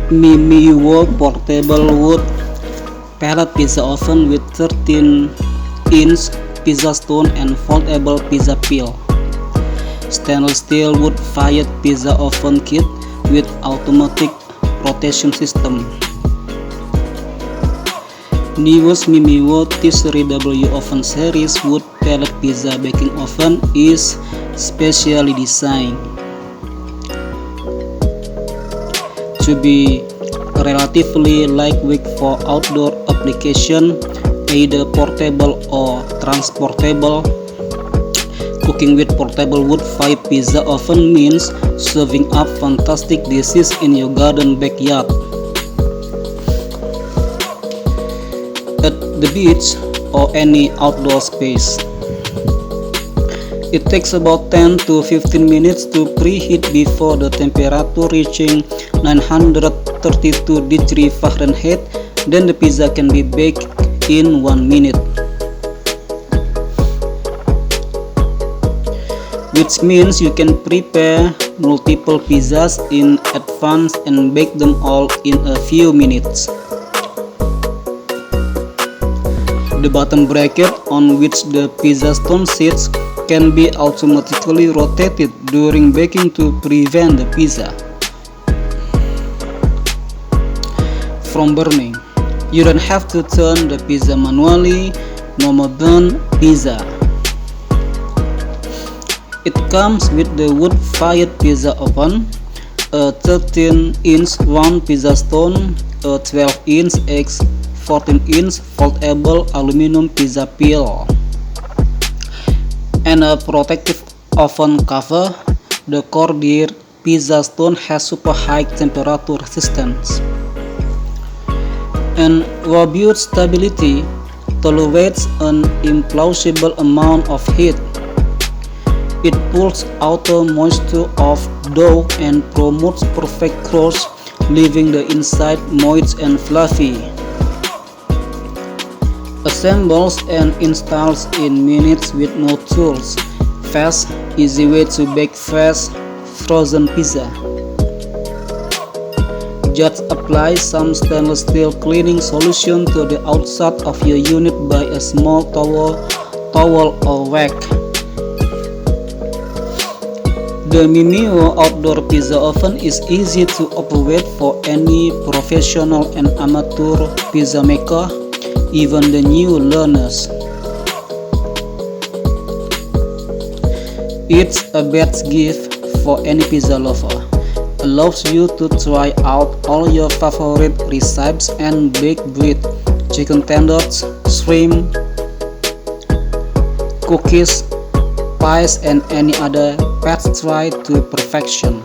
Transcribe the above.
Mimiuo portable wood pellet pizza oven with 13-inch pizza stone and foldable pizza peel. Stainless steel wood-fired pizza oven kit with automatic rotation system. Newest Mimiuo T3W oven series wood pellet pizza baking oven is specially designed to be relatively lightweight for outdoor application, either portable or transportable. Cooking with portable wood-fired pizza oven means serving up fantastic dishes in your garden backyard, at the beach, or any outdoor space. It takes about 10 to 15 minutes to preheat before the temperature reaching 932 degrees Fahrenheit. Then the pizza can be baked in 1 minute, which means you can prepare multiple pizzas in advance and bake them all in a few minutes. The bottom bracket on which the pizza stone sits can be automatically rotated during baking to prevent the pizza from burning. You don't have to turn the pizza manually, no more burn pizza. It comes with the wood-fired pizza oven, a 13-inch round pizza stone, a 12-inch x 14-inch foldable aluminum pizza peel, and a protective oven cover. The cordierite pizza stone has super high temperature resistance and robust stability, tolerates an implausible amount of heat. It pulls out the moisture of dough and promotes perfect crust, leaving the inside moist and fluffy. Assembles and installs in minutes with no tools. Fast, easy way to bake fresh, frozen pizza. Just apply some stainless steel cleaning solution to the outside of your unit by a small towel or rag. The Mimiuo outdoor pizza oven is easy to operate for any professional and amateur pizza maker, even the new learners. It's a best gift for any pizza lover. Allows you to try out all your favorite recipes and bake bread, chicken tenders, shrimp, cookies, pies, and any other pastry to perfection.